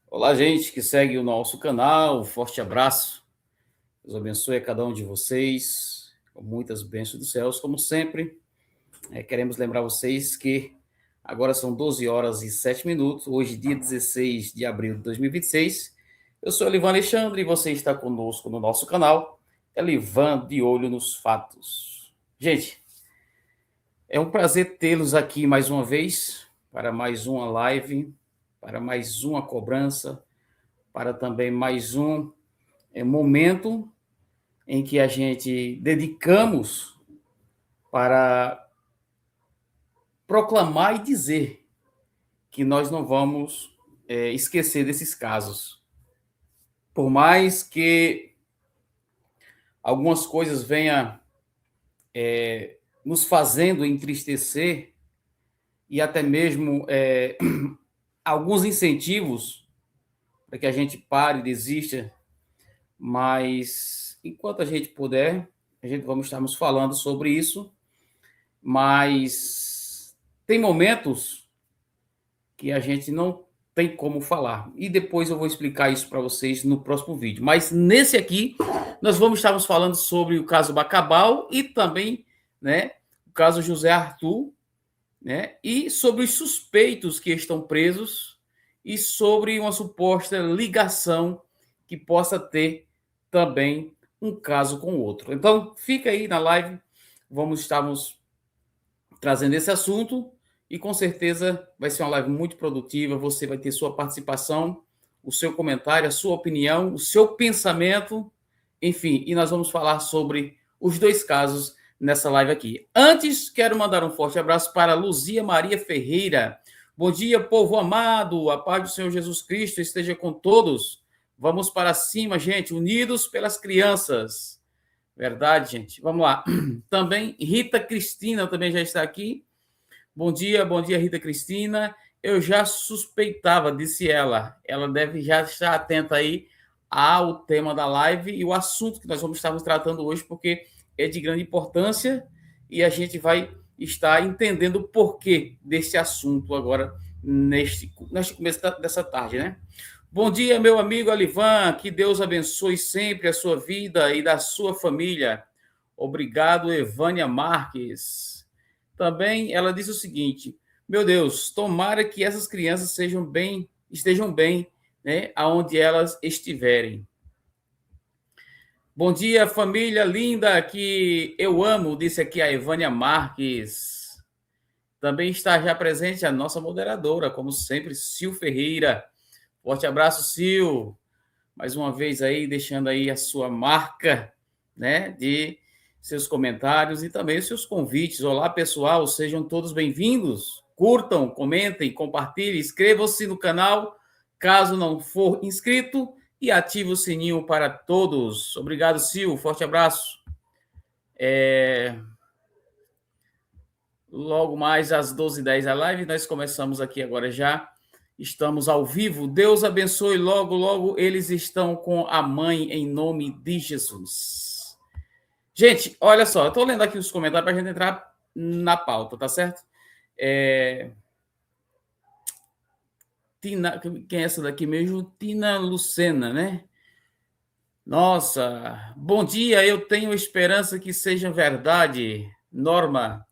Olá, gente que segue o nosso canal. Um forte abraço. Deus abençoe a cada um de vocês, com muitas bênçãos dos céus, como sempre. Queremos lembrar vocês que agora são 12 horas e 7 minutos, hoje, dia 16 de abril de 2026. Eu sou Elivan Alexandre e você está conosco no nosso canal, Elivan de Olho nos Fatos. Gente, é um prazer tê-los aqui mais uma vez, para mais uma live, para mais uma cobrança, para também mais um momento em que a gente dedicamos para proclamar e dizer que nós não vamos esquecer desses casos. Por mais que algumas coisas venham nos fazendo entristecer e até mesmo alguns incentivos para que a gente pare e desista, mas enquanto a gente puder, a gente vamos estarmos falando sobre isso, mas tem momentos que a gente não tem como falar. E depois eu vou explicar isso para vocês no próximo vídeo. Mas nesse aqui, nós vamos estarmos falando sobre o caso Bacabal e também, né, o caso José Arthur, né, e sobre os suspeitos que estão presos e sobre uma suposta ligação que possa ter também um caso com o outro. Então, fica aí na live, vamos estarmos trazendo esse assunto e com certeza vai ser uma live muito produtiva, você vai ter sua participação, o seu comentário, a sua opinião, o seu pensamento, enfim, e nós vamos falar sobre os dois casos nessa live aqui. Antes, quero mandar um forte abraço para Luzia Maria Ferreira. Bom dia, povo amado, a paz do Senhor Jesus Cristo esteja com todos. Vamos para cima, gente, unidos pelas crianças. Verdade, gente. Vamos lá. Também Rita Cristina também já está aqui. Bom dia, Rita Cristina. Eu já suspeitava, disse ela. Ela deve já estar atenta aí ao tema da live e o assunto que nós vamos estar tratando hoje, porque é de grande importância e a gente vai estar entendendo o porquê desse assunto agora, neste começo dessa tarde, né? Bom dia, meu amigo Alivan. Que Deus abençoe sempre a sua vida e da sua família. Obrigado, Evânia Marques. Também ela diz o seguinte: meu Deus, tomara que essas crianças estejam bem, né, aonde elas estiverem. Bom dia, família linda que eu amo, disse aqui a Evânia Marques. Também está já presente a nossa moderadora, como sempre, Sil Ferreira. Forte abraço, Sil. Mais uma vez aí, deixando aí a sua marca, né, de seus comentários e também os seus convites. Olá, pessoal, sejam todos bem-vindos. Curtam, comentem, compartilhem, inscrevam-se no canal, caso não for inscrito, e ative o sininho para todos. Obrigado, Sil. Forte abraço. Logo mais às 12h10 a live, nós começamos aqui agora já. Estamos ao vivo. Deus abençoe. Logo, logo eles estão com a mãe em nome de Jesus. Gente, olha só, eu estou lendo aqui os comentários para a gente entrar na pauta, tá certo? Tina, quem é essa daqui mesmo? Tina Lucena, né? Nossa, bom dia, eu tenho esperança que seja verdade. Norma.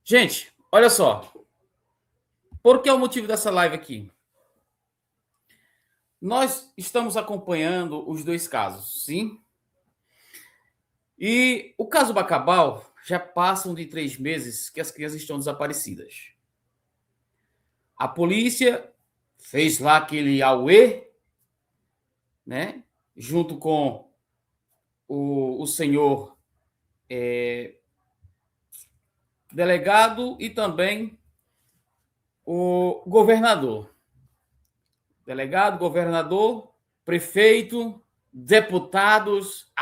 Gente, olha só. Por que é o motivo dessa live aqui? Nós estamos acompanhando os dois casos, sim? E o caso Bacabal já passam de 3 meses que as crianças estão desaparecidas. A polícia fez lá aquele auê, né? Junto com o senhor delegado e também o governador. Delegado, governador, prefeito, deputados,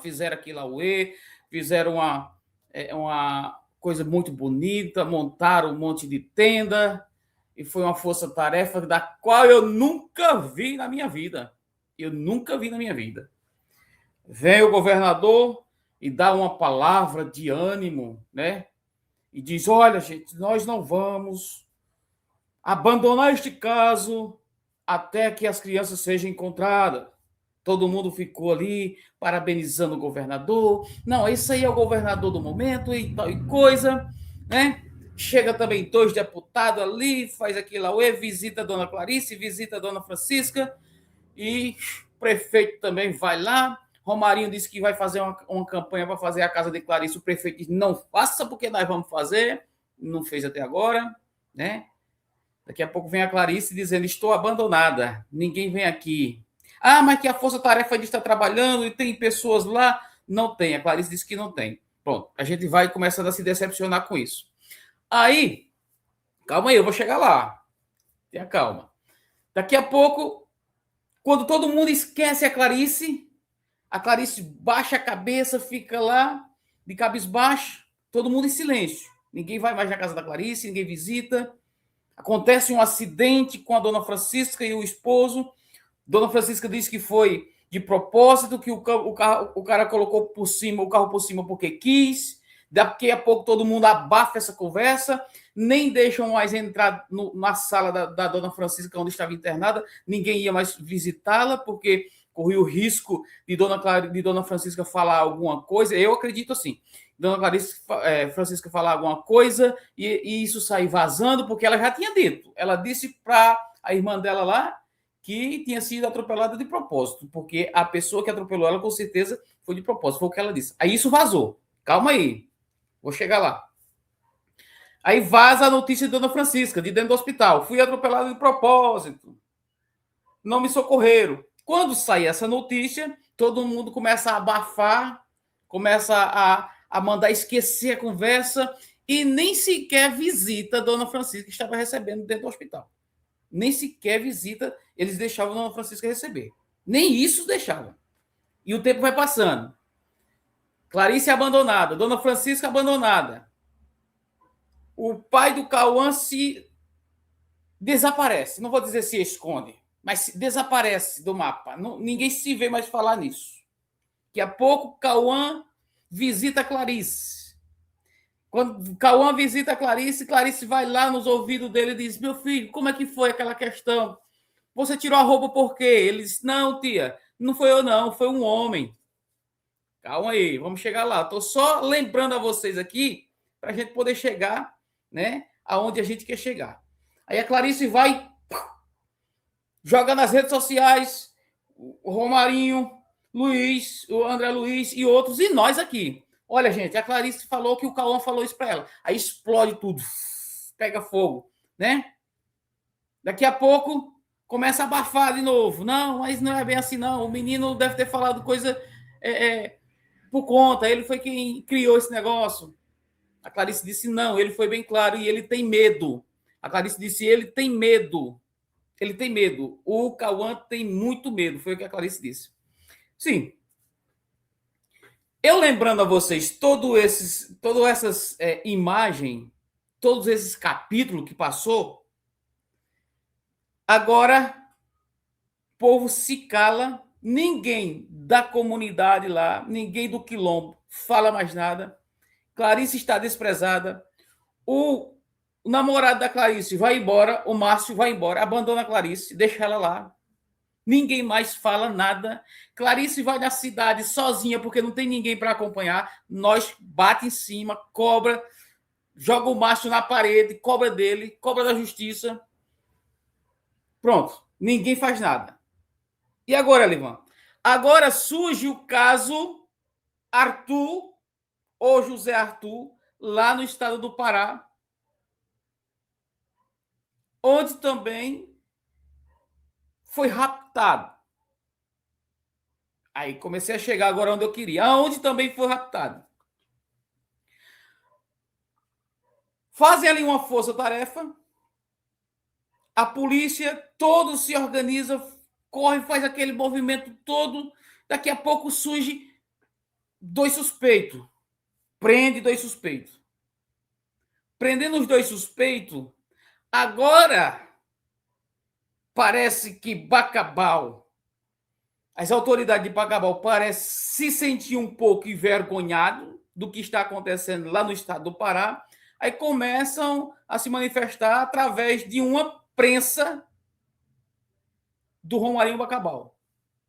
fizeram aquilo auê, fizeram uma coisa muito bonita, montaram um monte de tenda, e foi uma força-tarefa da qual eu nunca vi na minha vida. Eu nunca vi na minha vida. Vem o governador e dá uma palavra de ânimo, né? E diz: olha, gente, nós não vamos abandonar este caso, até que as crianças sejam encontradas. Todo mundo ficou ali parabenizando o governador. Não, esse aí é o governador do momento e tal e coisa, né? Chega também dois deputados ali, faz aquilo lá, visita a dona Clarice, visita a dona Francisca, e o prefeito também vai lá. Romarinho disse que vai fazer uma campanha para fazer a casa de Clarice. O prefeito disse: não faça, porque nós vamos fazer. Não fez até agora, né? Daqui a pouco vem a Clarice dizendo: estou abandonada, ninguém vem aqui. Ah, mas que a força-tarefa está trabalhando e tem pessoas lá. Não tem, a Clarice disse que não tem. Pronto, a gente vai começando a se decepcionar com isso. Aí, calma aí, eu vou chegar lá. Tenha calma. Daqui a pouco, quando todo mundo esquece a Clarice baixa a cabeça, fica lá, de cabisbaixo, todo mundo em silêncio. Ninguém vai mais na casa da Clarice, ninguém visita. Acontece um acidente com a dona Francisca e o esposo. Dona Francisca disse que foi de propósito, que o cara colocou por cima, o carro por cima porque quis. Daqui a pouco todo mundo abafa essa conversa, nem deixam mais entrar na sala da dona Francisca, onde estava internada. Ninguém ia mais visitá-la, porque corria o risco de dona Francisca falar alguma coisa. Eu acredito assim. Dona Clarice Francisca falar alguma coisa e isso sair vazando, porque ela já tinha dito. Ela disse para a irmã dela lá que tinha sido atropelada de propósito, porque a pessoa que atropelou ela, com certeza, foi de propósito, foi o que ela disse. Aí isso vazou. Calma aí, vou chegar lá. Aí vaza a notícia de Dona Francisca, de dentro do hospital. Fui atropelada de propósito. Não me socorreram. Quando sai essa notícia, todo mundo começa a abafar, começa a mandar esquecer a conversa e nem sequer visita a Dona Francisca que estava recebendo dentro do hospital. Nem sequer visita eles deixavam a Dona Francisca receber. Nem isso deixavam. E o tempo vai passando. Clarice abandonada, Dona Francisca abandonada. O pai do Cauã se desaparece. Não vou dizer se esconde, mas desaparece do mapa. Ninguém se vê mais falar nisso. Daqui a pouco, Cauã visita Clarice. Quando Cauã visita Clarice, Clarice vai lá nos ouvidos dele e diz: meu filho, como é que foi aquela questão? Você tirou a roupa por quê? Ele disse: não, tia, não foi eu não, foi um homem. Calma aí, vamos chegar lá. Estou só lembrando a vocês aqui para a gente poder chegar, né, aonde a gente quer chegar. Aí a Clarice vai, joga nas redes sociais, o Romarinho, Luiz, o André Luiz e outros, e nós aqui. Olha, gente, a Clarice falou que o Cauã falou isso para ela. Aí explode tudo, pega fogo, né? Daqui a pouco começa a abafar de novo. Não, mas não é bem assim, não. O menino deve ter falado coisa por conta. Ele foi quem criou esse negócio. A Clarice disse não, ele foi bem claro e ele tem medo. A Clarice disse: ele tem medo. Ele tem medo. O Cauã tem muito medo. Foi o que a Clarice disse. Sim. Eu lembrando a vocês todas essas imagens, todos esses capítulos que passou, agora o povo se cala, ninguém da comunidade lá, ninguém do quilombo fala mais nada. Clarice está desprezada. O namorado da Clarice vai embora, o Márcio vai embora, abandona a Clarice, deixa ela lá. Ninguém mais fala nada. Clarice vai na cidade sozinha porque não tem ninguém para acompanhar. Nós bate em cima, cobra, joga o Márcio na parede, cobra dele, cobra da justiça. Pronto, ninguém faz nada. E agora, Livan? Agora surge o caso Arthur, ou José Arthur, lá no estado do Pará, onde também foi raptado. Aí comecei a chegar agora onde eu queria. Aonde também foi raptado. Fazem ali uma força-tarefa. A polícia, todos se organiza, corre, faz aquele movimento todo. Daqui a pouco surge 2 suspeitos. Prende 2 suspeitos. Prendendo os 2 suspeitos, agora parece que Bacabal, as autoridades de Bacabal parecem se sentir um pouco envergonhado do que está acontecendo lá no estado do Pará. Aí começam a se manifestar através de uma prensa do Romarinho Bacabal.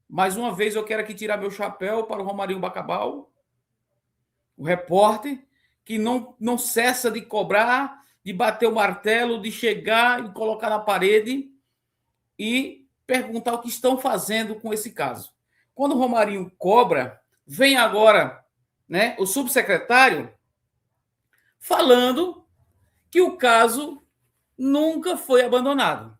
Mais uma vez eu quero aqui tirar meu chapéu para o Romarinho Bacabal, o repórter, que não cessa de cobrar, de bater o martelo, de chegar e colocar na parede e perguntar o que estão fazendo com esse caso. Quando o Romarinho cobra, vem agora, né, o subsecretário falando que o caso nunca foi abandonado.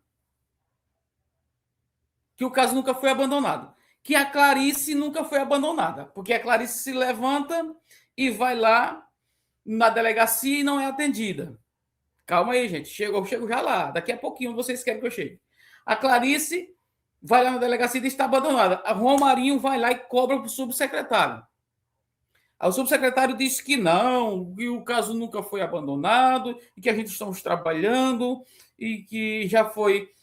Que o caso nunca foi abandonado. Que a Clarice nunca foi abandonada. Porque a Clarice se levanta e vai lá na delegacia e não é atendida. Calma aí, gente. Eu chego já lá. Daqui a pouquinho vocês querem que eu chegue. A Clarice vai lá na delegacia e está abandonada. A Romarinho vai lá e cobra para o subsecretário. O subsecretário disse que não, que o caso nunca foi abandonado, e que a gente estamos trabalhando, e que já foi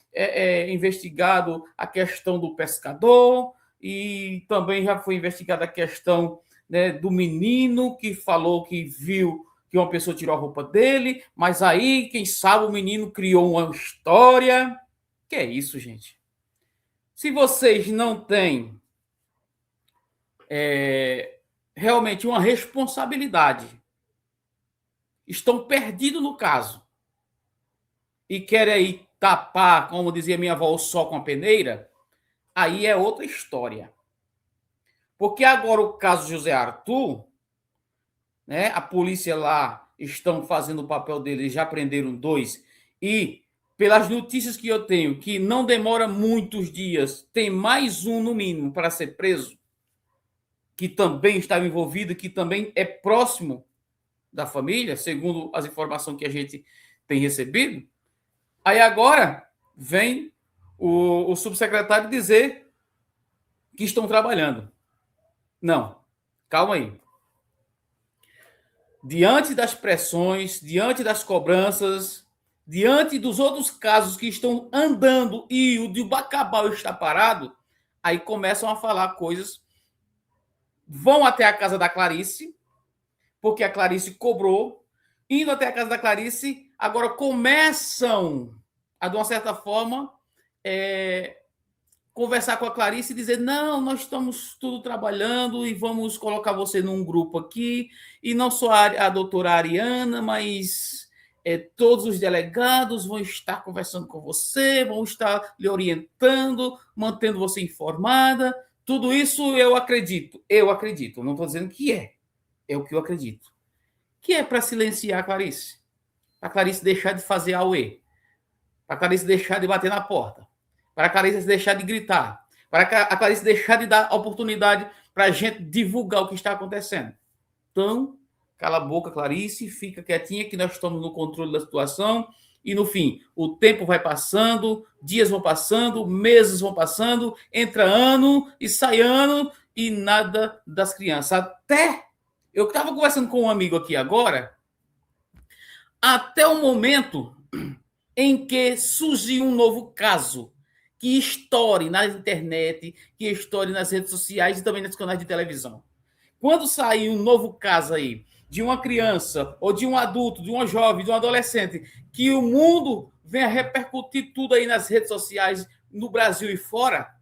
investigado a questão do pescador, e também já foi investigada a questão, né, do menino que falou que viu que uma pessoa tirou a roupa dele, mas aí, quem sabe, o menino criou uma história. Que é isso, gente? Se vocês não têm realmente uma responsabilidade, estão perdidos no caso e querem aí tapar, como dizia minha avó, o sol com a peneira, aí é outra história. Porque agora o caso José Arthur, né, a polícia lá estão fazendo o papel deles, já prenderam 2, e pelas notícias que eu tenho, que não demora muitos dias, tem mais um no mínimo para ser preso, que também estava envolvido, que também é próximo da família, segundo as informações que a gente tem recebido. Aí agora vem o subsecretário dizer que estão trabalhando. Não, calma aí. Diante das pressões, diante das cobranças, diante dos outros casos que estão andando e o de Bacabal está parado, aí começam a falar coisas, vão até a casa da Clarice, porque a Clarice cobrou, indo até a casa da Clarice, agora começam a, de uma certa forma, conversar com a Clarice e dizer, não, nós estamos tudo trabalhando e vamos colocar você num grupo aqui, e não só a doutora Ariana, mas todos os delegados vão estar conversando com você, vão estar lhe orientando, mantendo você informada. Tudo isso eu acredito, não estou dizendo que é o que eu acredito. Que é para silenciar a Clarice. Para a Clarice deixar de fazer auê. Para a Clarice deixar de bater na porta. Para a Clarice deixar de gritar. Para a Clarice deixar de dar oportunidade para a gente divulgar o que está acontecendo. Então, cala a boca, Clarice, fica quietinha que nós estamos no controle da situação. E no fim, o tempo vai passando, dias vão passando, meses vão passando, entra ano e sai ano e nada das crianças. Até eu estava conversando com um amigo aqui agora, até o momento em que surgiu um novo caso que estoure na internet, que estoure nas redes sociais e também nos canais de televisão. Quando sair um novo caso aí de uma criança ou de um adulto, de uma jovem, de um adolescente, que o mundo venha repercutir tudo aí nas redes sociais no Brasil e fora,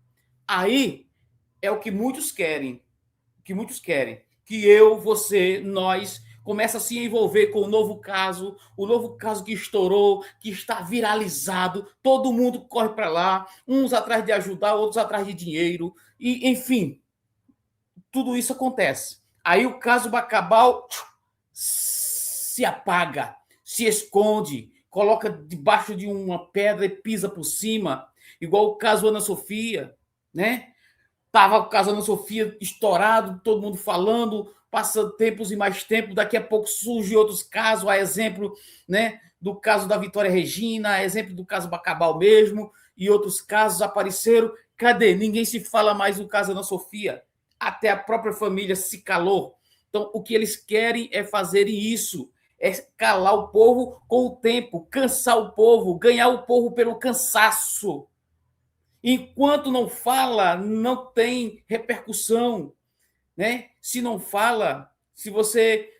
aí é o que muitos querem, que eu, você, nós começa a se envolver com o novo caso que estourou, que está viralizado, todo mundo corre para lá, uns atrás de ajudar, outros atrás de dinheiro, e enfim, tudo isso acontece. Aí o caso Bacabal se apaga, se esconde, coloca debaixo de uma pedra e pisa por cima, igual o caso Ana Sofia, né? Tava o caso Ana Sofia estourado, todo mundo falando, passa tempos e mais tempos, daqui a pouco surgem outros casos, a exemplo, né, do caso da Vitória Regina, a exemplo do caso Bacabal mesmo, e outros casos apareceram. Cadê? Ninguém se fala mais do caso Ana Sofia. Até a própria família se calou. Então, o que eles querem é fazer isso, é calar o povo com o tempo, cansar o povo, ganhar o povo pelo cansaço. Enquanto não fala, não tem repercussão, né? Se não fala, se você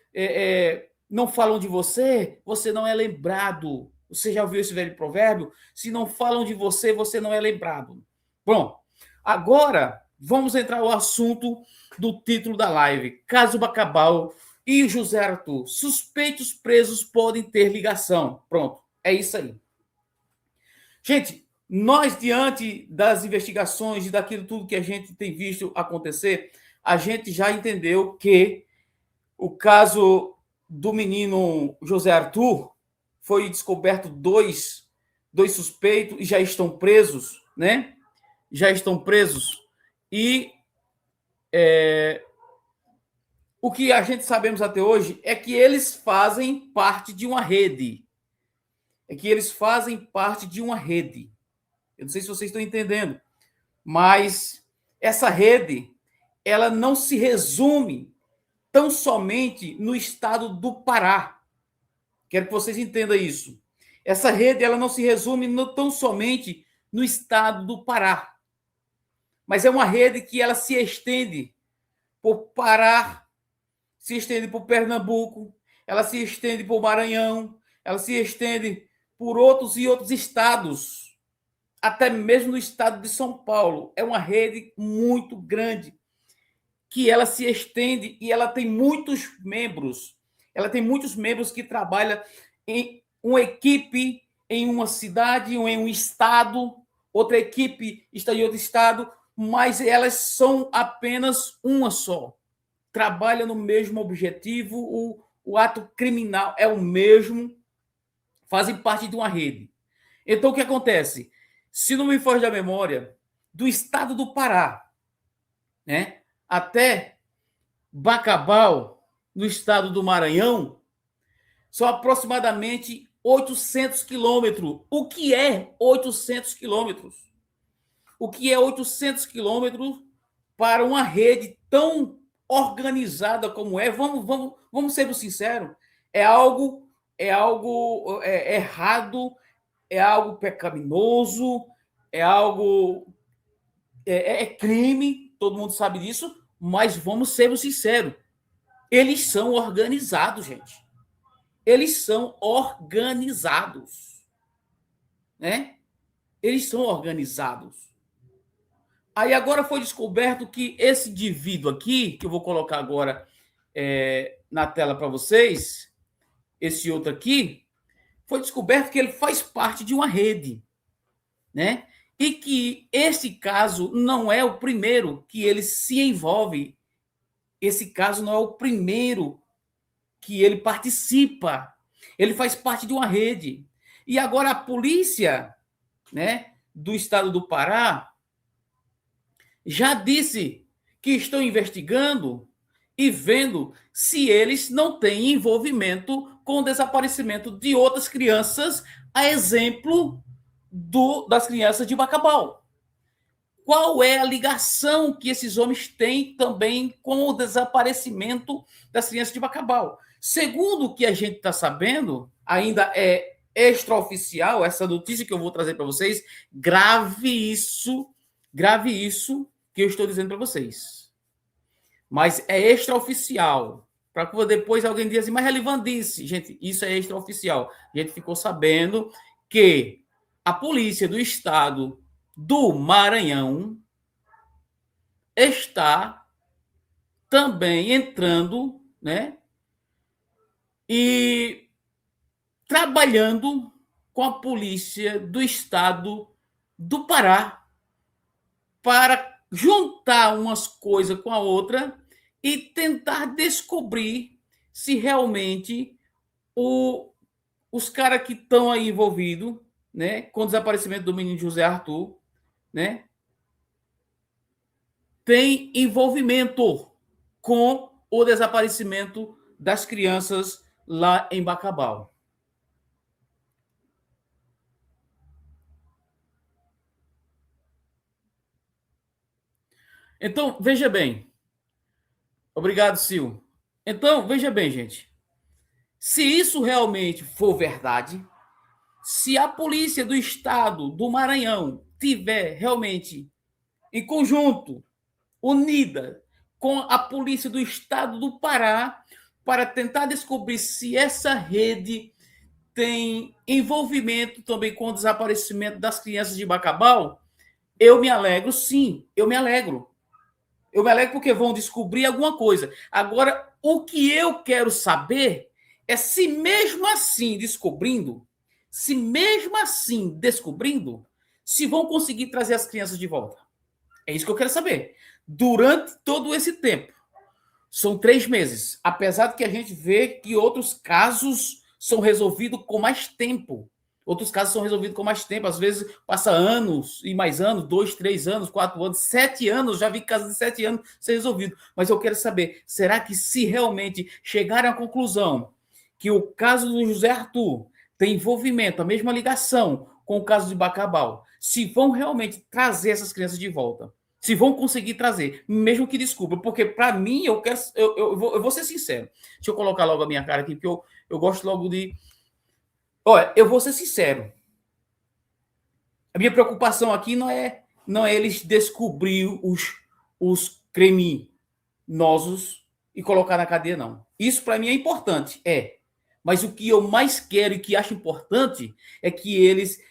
não falam de você, você não é lembrado. Você já ouviu esse velho provérbio? Se não falam de você, você não é lembrado. Bom, agora vamos entrar no assunto do título da live. Caso Bacabal e José Arthur. Suspeitos presos podem ter ligação. Pronto, é isso aí. Gente, nós, diante das investigações e daquilo tudo que a gente tem visto acontecer, a gente já entendeu que o caso do menino José Arthur foi descoberto dois suspeitos e já estão presos, né? Já estão presos. E o que a gente sabemos até hoje é que eles fazem parte de uma rede. É que eles fazem parte de uma rede. Eu não sei se vocês estão entendendo, mas essa rede, ela não se resume tão somente no estado do Pará. Quero que vocês entendam isso. Essa rede, ela não se resume tão somente no estado do Pará, mas é uma rede que ela se estende por Pará, se estende por Pernambuco, ela se estende por Maranhão, ela se estende por outros e outros estados, até mesmo no estado de São Paulo. É uma rede muito grande, que ela se estende e ela tem muitos membros. Ela tem muitos membros que trabalham em uma equipe em uma cidade ou em um estado, outra equipe está em outro estado, mas elas são apenas uma só. Trabalham no mesmo objetivo, o ato criminal é o mesmo, fazem parte de uma rede. Então, o que acontece? Se não me foge da memória, do estado do Pará, né, até Bacabal, no estado do Maranhão, são aproximadamente 800 quilômetros. O que é 800 quilômetros? O que é 800 quilômetros para uma rede tão organizada como é? Vamos ser sinceros. É algo errado, é algo pecaminoso, é algo é crime. Todo mundo sabe disso. Mas vamos ser sinceros. Eles são organizados, gente. Eles são organizados, né? Eles são organizados. Aí agora foi descoberto que esse indivíduo aqui, que eu vou colocar agora na tela para vocês, esse outro aqui, foi descoberto que ele faz parte de uma rede, né? E que esse caso não é o primeiro que ele se envolve. Esse caso não é o primeiro que ele participa. Ele faz parte de uma rede. E agora a polícia, né, do estado do Pará já disse que estão investigando e vendo se eles não têm envolvimento com o desaparecimento de outras crianças, a exemplo das crianças de Bacabal. Qual é a ligação que esses homens têm também com o desaparecimento das crianças de Bacabal? Segundo o que a gente está sabendo, ainda é extraoficial, essa notícia que eu vou trazer para vocês, grave isso que eu estou dizendo para vocês. Mas é extraoficial, para que depois alguém diga assim, mas Relivando disse, gente, isso é extraoficial. A gente ficou sabendo que a polícia do estado do Maranhão está também entrando, né, e trabalhando com a polícia do estado do Pará para juntar umas coisas com a outra e tentar descobrir se realmente os caras que estão aí envolvidos, né, com o desaparecimento do menino José Arthur, né, tem envolvimento com o desaparecimento das crianças lá em Bacabal. Então, veja bem. Obrigado, Sil. Então, veja bem, gente. Se isso realmente for verdade, se a polícia do estado do Maranhão tiver realmente em conjunto, unida com a polícia do estado do Pará, para tentar descobrir se essa rede tem envolvimento também com o desaparecimento das crianças de Bacabal, Eu me alegro, sim, eu me alegro. Eu me alegro porque vão descobrir alguma coisa. Agora, o que eu quero saber é se mesmo assim descobrindo, se vão conseguir trazer as crianças de volta. É isso que eu quero saber. Durante todo esse tempo. São 3 meses. Apesar de que a gente vê que outros casos são resolvidos com mais tempo. Outros casos são resolvidos com mais tempo. Às vezes passa anos e mais anos, 2, 3 anos, 4 anos, 7 anos. Já vi casos de 7 anos ser resolvido. Mas eu quero saber, será que se realmente chegarem à conclusão que o caso do José Arthur tem envolvimento, a mesma ligação com o caso de Bacabal, se vão realmente trazer essas crianças de volta? Se vão conseguir trazer, mesmo que desculpa, porque para mim eu quero, eu vou ser sincero. Deixa eu colocar logo a minha cara aqui, porque eu gosto logo de. Olha, eu vou ser sincero. A minha preocupação aqui não é eles descobrir os criminosos e colocar na cadeia, não. Isso para mim é importante, é. Mas o que eu mais quero e que acho importante é que eles,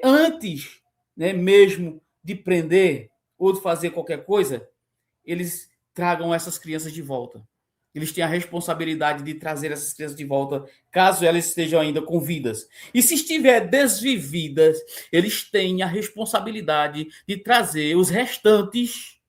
antes, né, mesmo de prender ou de fazer qualquer coisa, eles tragam essas crianças de volta. Eles têm a responsabilidade de trazer essas crianças de volta, caso elas estejam ainda com vidas. E se estiver desvividas, eles têm a responsabilidade de trazer os restantes,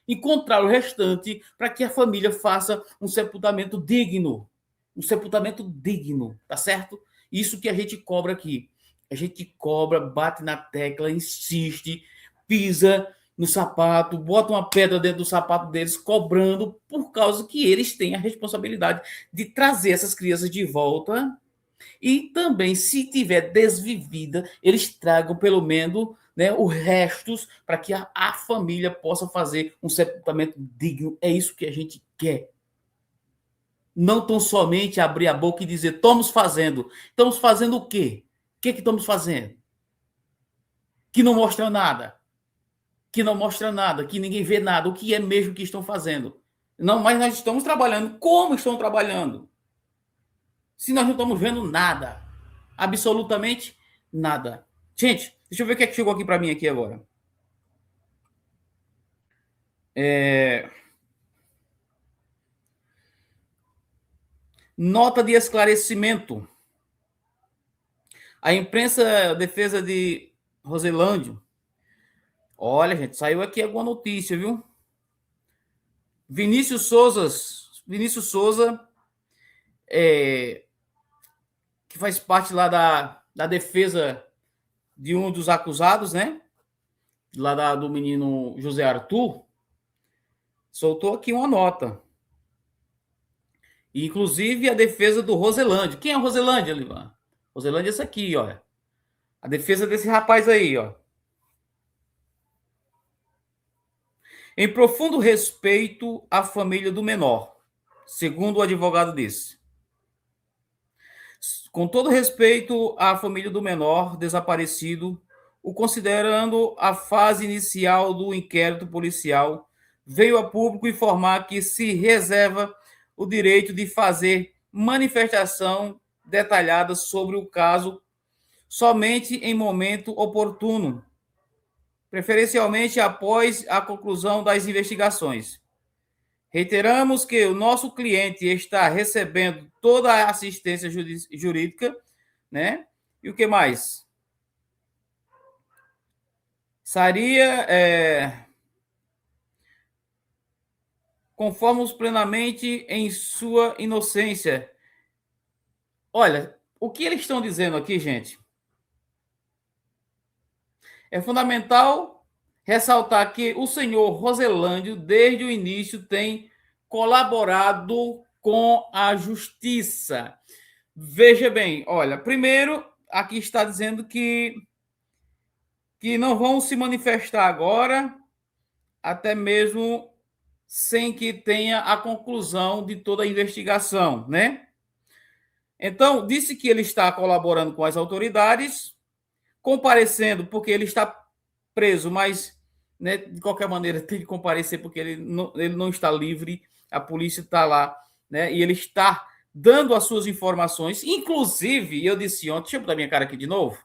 encontrar o restante, para que a família faça um sepultamento digno. Um sepultamento digno, tá certo? Isso que a gente cobra aqui. A gente cobra, bate na tecla, insiste, pisa no sapato, bota uma pedra dentro do sapato deles, cobrando, por causa que eles têm a responsabilidade de trazer essas crianças de volta. E também, se tiver desvivida, eles tragam pelo menos, né, os restos para que a família possa fazer um sepultamento digno. É isso que a gente quer. Não tão somente abrir a boca e dizer, estamos fazendo. Estamos fazendo o quê? O que estamos fazendo? Que não mostra nada. Que não mostra nada, que ninguém vê nada. O que é mesmo que estão fazendo? Não, mas nós estamos trabalhando. Como estão trabalhando? Se nós não estamos vendo nada. Absolutamente nada. Gente, deixa eu ver o que é que chegou aqui para mim aqui agora. Nota de esclarecimento. A imprensa a defesa de Roselândio. Olha, gente, saiu aqui alguma notícia, viu? Vinícius Souza, que faz parte lá da defesa de um dos acusados, né? Lá do menino José Arthur, soltou aqui uma nota. Inclusive a defesa do Roselândio. Quem é o Roselândio, Livan? Roselândio é esse aqui, olha. A defesa desse rapaz aí, ó. Em profundo respeito à família do menor, segundo o advogado disse. Com todo respeito à família do menor desaparecido, o considerando a fase inicial do inquérito policial, veio a público informar que se reserva o direito de fazer manifestação detalhada sobre o caso somente em momento oportuno, preferencialmente após a conclusão das investigações. Reiteramos que o nosso cliente está recebendo toda a assistência jurídica, né? E o que mais? Saria, conformos plenamente em sua inocência. Olha, o que eles estão dizendo aqui, gente, é fundamental ressaltar que o senhor Roselândio, desde o início, tem colaborado com a justiça. Veja bem, olha, primeiro, aqui está dizendo que não vão se manifestar agora, até mesmo sem que tenha a conclusão de toda a investigação, né? Então, disse que ele está colaborando com as autoridades, comparecendo porque ele está preso, mas, né, de qualquer maneira tem que comparecer porque ele não está livre, a polícia está lá, né, e ele está dando as suas informações, inclusive, eu disse ontem, deixa eu botar minha cara aqui de novo,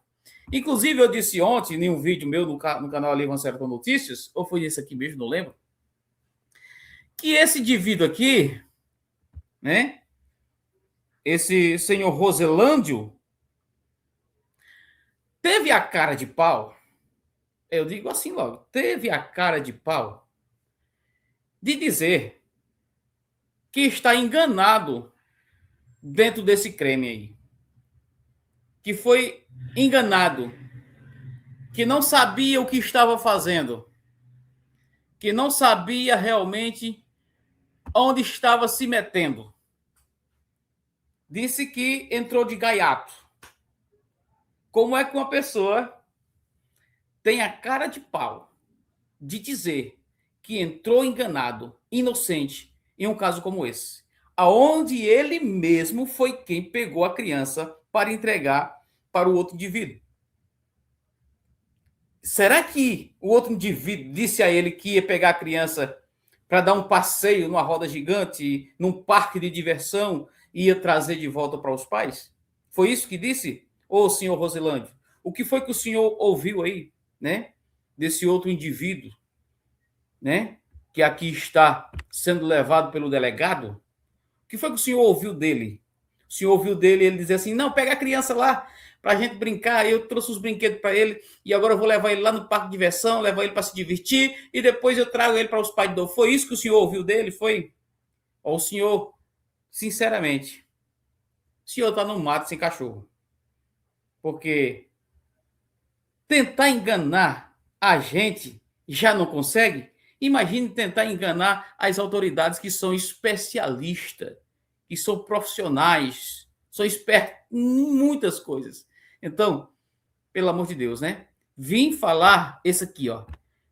Inclusive, eu disse ontem, em um vídeo meu no canal Ali Evangelho com Notícias, ou foi esse aqui mesmo, não lembro, que esse indivíduo aqui, né, esse senhor Roselândio, teve a cara de pau, eu digo assim logo, teve a cara de pau de dizer que está enganado dentro desse creme aí. Que foi enganado, que não sabia o que estava fazendo, que não sabia realmente onde estava se metendo. Disse que entrou de gaiato. Como é que uma pessoa tem a cara de pau de dizer que entrou enganado, inocente, em um caso como esse, aonde ele mesmo foi quem pegou a criança para entregar para o outro indivíduo? Será que o outro indivíduo disse a ele que ia pegar a criança para dar um passeio numa roda gigante, num parque de diversão, e ia trazer de volta para os pais? Foi isso que disse? Ô, senhor Rosilândio, o que foi que o senhor ouviu aí, né? Desse outro indivíduo, né? Que aqui está sendo levado pelo delegado? O que foi que o senhor ouviu dele? O senhor ouviu dele ele dizer assim: não, pega a criança lá para a gente brincar. Eu trouxe os brinquedos para ele e agora eu vou levar ele lá no parque de diversão, levar ele para se divertir e depois eu trago ele para os pais de novo. Foi isso que o senhor ouviu dele? Foi? Ou o senhor, sinceramente, o senhor está no mato sem cachorro? Porque tentar enganar a gente já não consegue? Imagine tentar enganar as autoridades que são especialistas, que são profissionais, são espertos em muitas coisas. Então, pelo amor de Deus, né? Vim falar esse aqui, ó.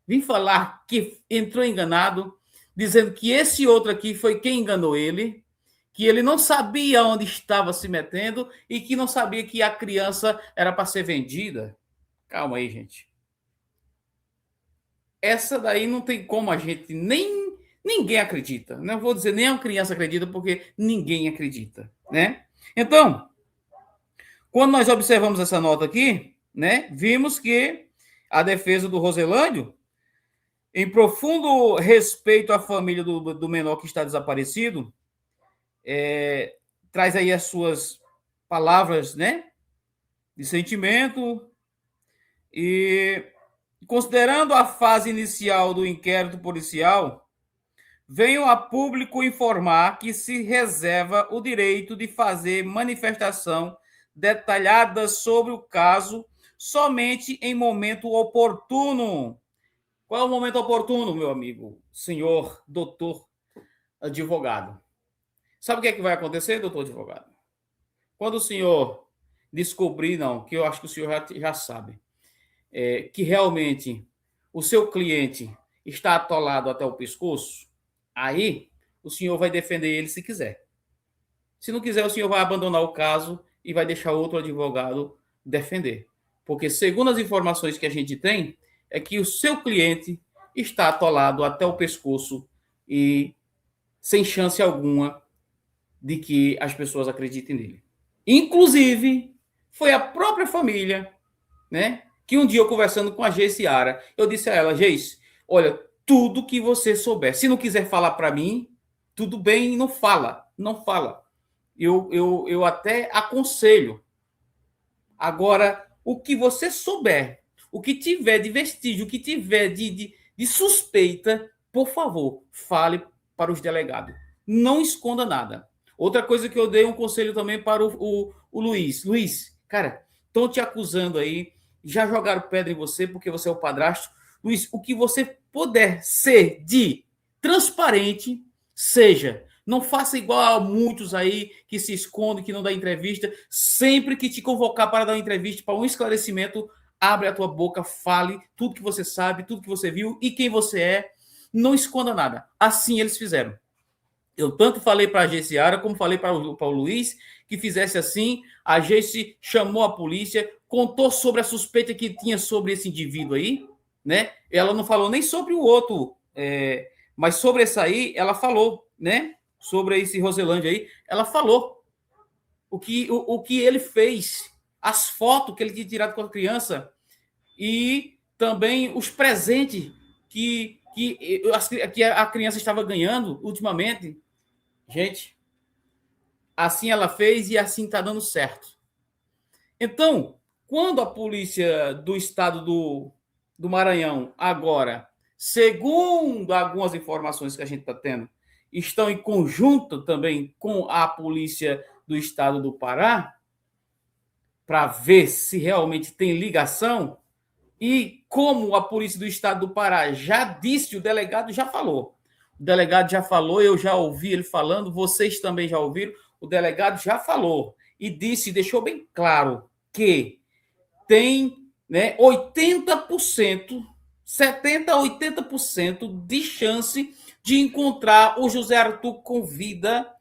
Vim falar que entrou enganado, dizendo que esse outro aqui foi quem enganou ele, que ele não sabia onde estava se metendo e que não sabia que a criança era para ser vendida. Calma aí, gente. Essa daí não tem como a gente ninguém acredita. Não vou dizer nem a criança acredita porque ninguém acredita, né? Então, quando nós observamos essa nota aqui, né, vimos que a defesa do Roselândio, em profundo respeito à família do menor que está desaparecido, traz aí as suas palavras, né, de sentimento e considerando a fase inicial do inquérito policial, venho a público informar que se reserva o direito de fazer manifestação detalhada sobre o caso somente em momento oportuno. Qual é o momento oportuno, meu amigo, senhor doutor advogado? Sabe o que é que vai acontecer, doutor advogado? Quando o senhor descobrir, não, que eu acho que o senhor já sabe, que realmente o seu cliente está atolado até o pescoço, aí o senhor vai defender ele se quiser. Se não quiser, o senhor vai abandonar o caso e vai deixar outro advogado defender. Porque, segundo as informações que a gente tem, é que o seu cliente está atolado até o pescoço e sem chance alguma de que as pessoas acreditem nele. Inclusive, foi a própria família, né, que um dia eu conversando com a Geiciara, eu disse a ela: Geice, olha, tudo que você souber, se não quiser falar para mim, tudo bem, não fala, não fala. Eu até aconselho. Agora, o que você souber, o que tiver de vestígio, o que tiver de suspeita, por favor, fale para os delegados. Não esconda nada. Outra coisa que eu dei um conselho também para o Luiz. Luiz, cara, estão te acusando aí, já jogaram pedra em você porque você é o padrasto. Luiz, o que você puder ser de transparente, seja. Não faça igual a muitos aí que se escondem, que não dá entrevista. Sempre que te convocar para dar uma entrevista, para um esclarecimento, abre a tua boca, fale tudo que você sabe, tudo que você viu e quem você é. Não esconda nada. Assim eles fizeram. Eu tanto falei para a Geiciara, como falei para o Luiz, que fizesse assim. A Geice chamou a polícia, contou sobre a suspeita que tinha sobre esse indivíduo aí, né? Ela não falou nem sobre o outro, mas sobre esse aí, ela falou, né? Sobre esse Roselândia aí, ela falou o que ele fez. as fotos que ele tinha tirado com a criança e também os presentes que a criança estava ganhando ultimamente. Gente, assim ela fez e assim está dando certo. Então, quando a polícia do estado do Maranhão, agora, segundo algumas informações que a gente está tendo, estão em conjunto também com a polícia do estado do Pará, para ver se realmente tem ligação, e como a polícia do estado do Pará já disse, o delegado já falou. O delegado já falou, eu já ouvi ele falando, vocês também já ouviram, o delegado já falou e disse, deixou bem claro que tem, né, 80%, 70% a 80% de chance de encontrar o José Arthur com vida,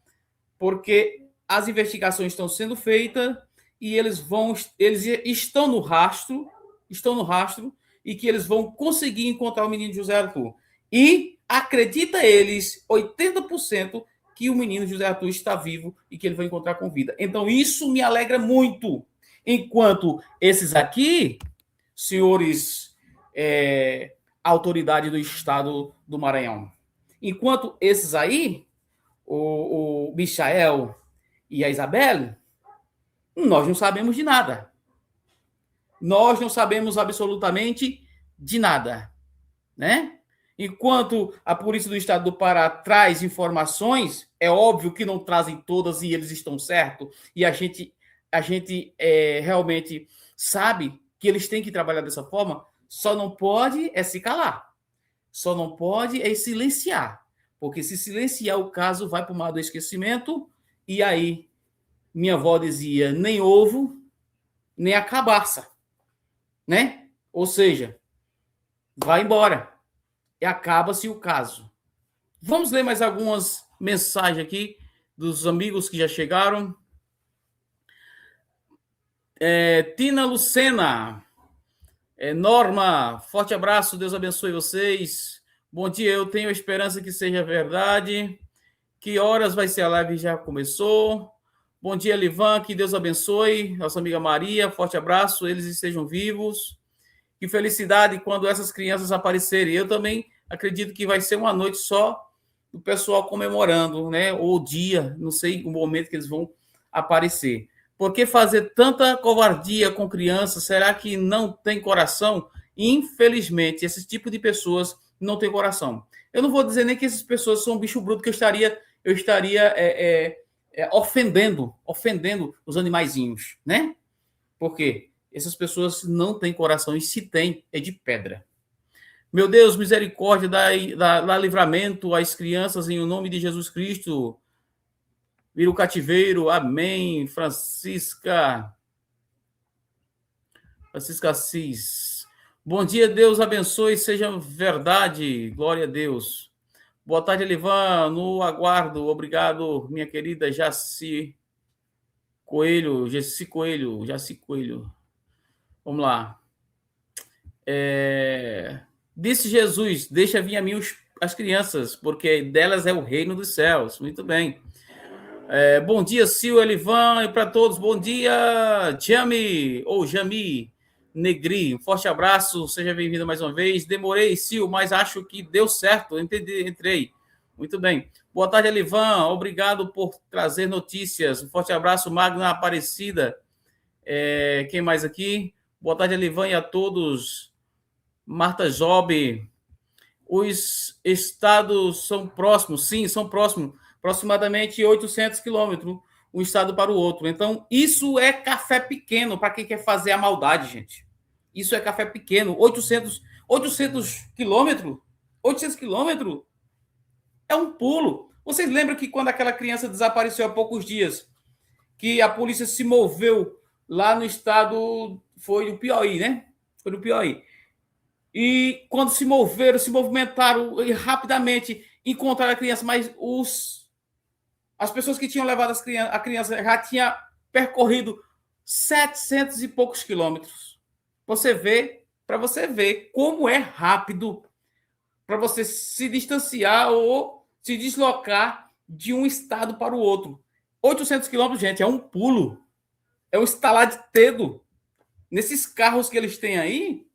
porque as investigações estão sendo feitas e eles estão no rastro, e que eles vão conseguir encontrar o menino José Arthur. E acredita eles, 80%, que o menino José Arthur está vivo e que ele vai encontrar com vida. Então isso me alegra muito. Enquanto esses aqui, senhores autoridade do estado do Maranhão, enquanto esses aí, o Michael e a Isabelle, nós não sabemos de nada. Nós não sabemos absolutamente de nada, né? Enquanto a polícia do estado do Pará traz informações, é óbvio que não trazem todas e eles estão certos, e a gente realmente sabe que eles têm que trabalhar dessa forma, só não pode se calar, só não pode silenciar, porque se silenciar o caso vai para o mar do esquecimento, e aí minha avó dizia, nem ovo, nem a cabaça, né? Ou seja, vai embora e acaba-se o caso. Vamos ler mais algumas mensagens aqui dos amigos que já chegaram. Tina Lucena, Norma, forte abraço, Deus abençoe vocês. Bom dia, eu tenho esperança que seja verdade. Que horas vai ser a live? Já começou. Bom dia, Livan, que Deus abençoe. Nossa amiga Maria, forte abraço, eles estejam vivos. Que felicidade quando essas crianças aparecerem. Eu também acredito que vai ser uma noite só do pessoal comemorando, né? Ou dia, não sei o momento que eles vão aparecer. Por que fazer tanta covardia com crianças? Será que não tem coração? Infelizmente, esse tipo de pessoas não tem coração. Eu não vou dizer nem que essas pessoas são bicho bruto, que eu estaria ofendendo os animaizinhos, né? Por quê? Essas pessoas não têm coração, e se tem, é de pedra. Meu Deus, misericórdia, dá livramento às crianças em nome de Jesus Cristo. Vira o cativeiro, amém. Francisca Assis. Bom dia, Deus abençoe, seja verdade, glória a Deus. Boa tarde, Elivan, no aguardo, obrigado, minha querida Jaci Coelho. Vamos lá. Disse Jesus, deixa vir a mim as crianças, porque delas é o reino dos céus. Muito bem. Bom dia, Sil, Elivan, e para todos. Bom dia, Jami, ou Jami Negri. Um forte abraço, seja bem-vindo mais uma vez. Demorei, Sil, mas acho que deu certo. Entrei. Muito bem. Boa tarde, Elivan. Obrigado por trazer notícias. Um forte abraço, Magna Aparecida. Quem mais aqui? Boa tarde, Elivan, e a todos. Marta Job. Os estados são próximos? Sim, são próximos. Aproximadamente 800 quilômetros, um estado para o outro. Então, isso é café pequeno para quem quer fazer a maldade, gente. Isso é café pequeno. 800 quilômetros? 800 quilômetros? É um pulo. Vocês lembram que quando aquela criança desapareceu há poucos dias, que a polícia se moveu lá no estado, foi no Piauí, né? Foi no Piauí. E quando se movimentaram e rapidamente encontraram a criança, mas as pessoas que tinham levado a criança já tinham percorrido 700 e poucos quilômetros. Para você ver como é rápido para você se distanciar ou se deslocar de um estado para o outro. 800 quilômetros, gente, é um pulo. É um estalar de dedo. Nesses carros que eles têm aí,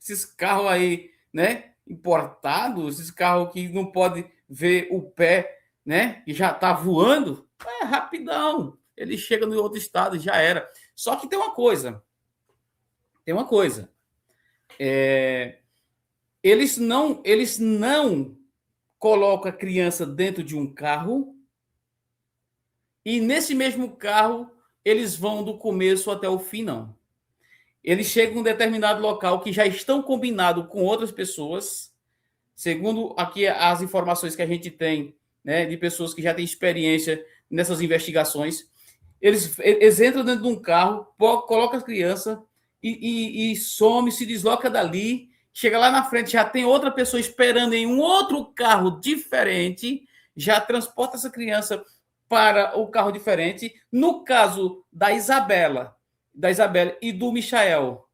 esses carros aí, né, importados, esses carros que não pode ver o pé, né, que já tá voando, é rapidão. Ele chega no outro estado e já era. Só que tem uma coisa. Eles não colocam a criança dentro de um carro e nesse mesmo carro eles vão do começo até o fim, não. Eles chegam em um determinado local que já estão combinados com outras pessoas, segundo aqui as informações que a gente tem, né, de pessoas que já têm experiência nessas investigações. Eles entram dentro de um carro, colocam a criança e some, se desloca dali, chega lá na frente, já tem outra pessoa esperando em um outro carro diferente, já transporta essa criança para o carro diferente. No caso da Isabela e do Michael,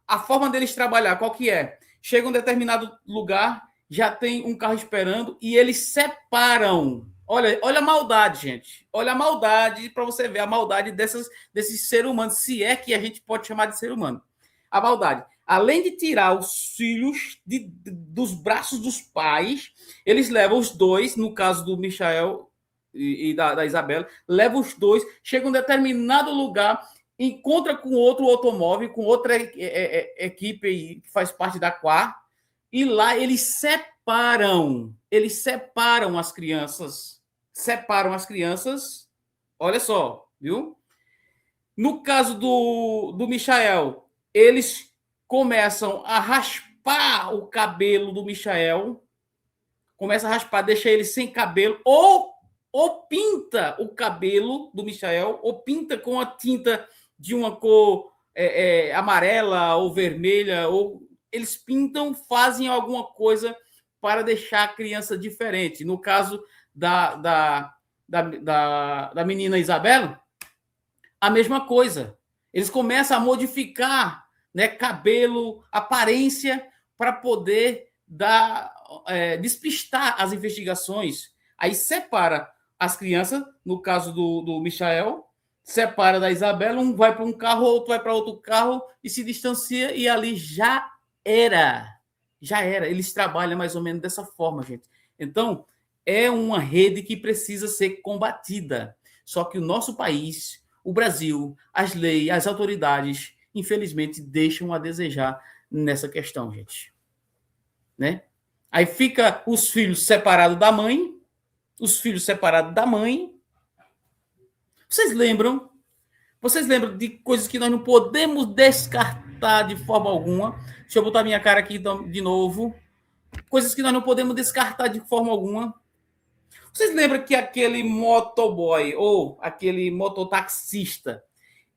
a forma deles trabalhar, qual que é? Chega em um determinado lugar, já tem um carro esperando e eles separam. Olha a maldade, gente. Olha a maldade para você ver a maldade desses seres humanos, se é que a gente pode chamar de ser humano. A maldade. Além de tirar os filhos dos braços dos pais, eles levam os dois, no caso do Michael e da Isabela, levam os dois, chegam em um determinado lugar, encontra com outro automóvel, com outra equipe que faz parte da QAR, e lá eles separam as crianças, olha só, viu? No caso do Michael, eles começam a raspar o cabelo do Michael, começa a raspar, deixa ele sem cabelo, ou pinta o cabelo do Michael, ou pinta com a tinta de uma cor amarela ou vermelha, ou eles pintam, fazem alguma coisa para deixar a criança diferente. No caso da menina Isabela, a mesma coisa. Eles começam a modificar, né, cabelo, aparência, para poder despistar as investigações. Aí separa as crianças, no caso do Michael, separa da Isabela, um vai para um carro, outro vai para outro carro e se distancia, e ali já era. Já era. Eles trabalham mais ou menos dessa forma, gente. Então, é uma rede que precisa ser combatida. Só que o nosso país, o Brasil, as leis, as autoridades, infelizmente, deixam a desejar nessa questão, gente. Né? Aí fica os filhos separados da mãe, Vocês lembram? Vocês lembram de coisas que nós não podemos descartar de forma alguma? Deixa eu botar minha cara aqui de novo. Coisas que nós não podemos descartar de forma alguma. Vocês lembram que aquele motoboy ou aquele mototaxista,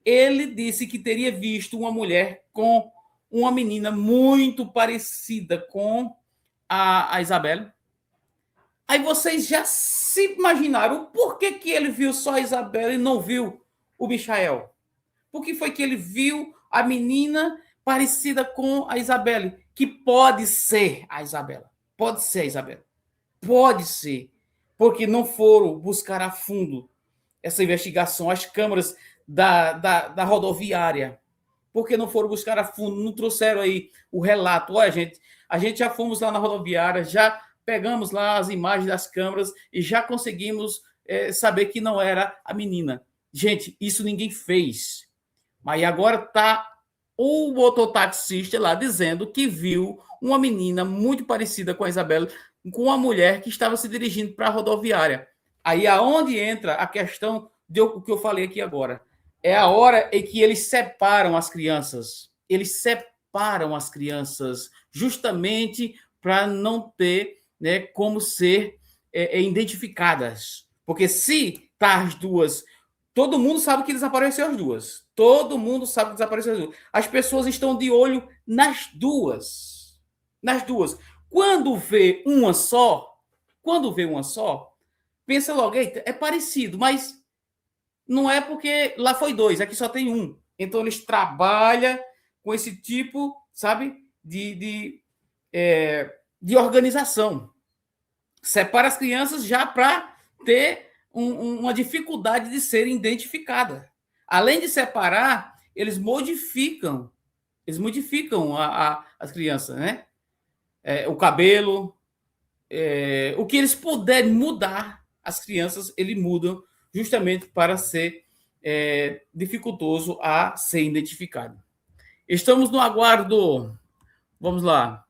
ele disse que teria visto uma mulher com uma menina muito parecida com a Isabela? Aí vocês já se imaginaram por que ele viu só a Isabela e não viu o Michael? Por que foi que ele viu a menina parecida com a Isabela? Que pode ser a Isabela. Pode ser a Isabela. Pode ser. Porque não foram buscar a fundo essa investigação, as câmeras da rodoviária. Porque não foram buscar a fundo, não trouxeram aí o relato. Olha, a gente já fomos lá na rodoviária, já pegamos lá as imagens das câmeras e já conseguimos saber que não era a menina. Gente, isso ninguém fez. Mas agora está o mototaxista lá dizendo que viu uma menina muito parecida com a Isabela, com uma mulher que estava se dirigindo para a rodoviária. Aí aonde entra a questão do que eu falei aqui agora. É a hora em que eles separam as crianças. Eles separam as crianças justamente para não ter, né, como ser identificadas. Porque se tá as duas, todo mundo sabe que desapareceu as duas. Todo mundo sabe que desapareceu as duas. As pessoas estão de olho nas duas. Nas duas. Quando vê uma só, pensa logo, eita, é parecido, mas não é porque lá foi dois, aqui só tem um. Então eles trabalham com esse tipo, sabe, de organização. Separa as crianças já para ter uma dificuldade de serem identificadas. Além de separar, eles modificam as crianças, né? O cabelo, o que eles puderem mudar, as crianças, eles mudam justamente para ser dificultoso a ser identificado. Estamos no aguardo. Vamos lá.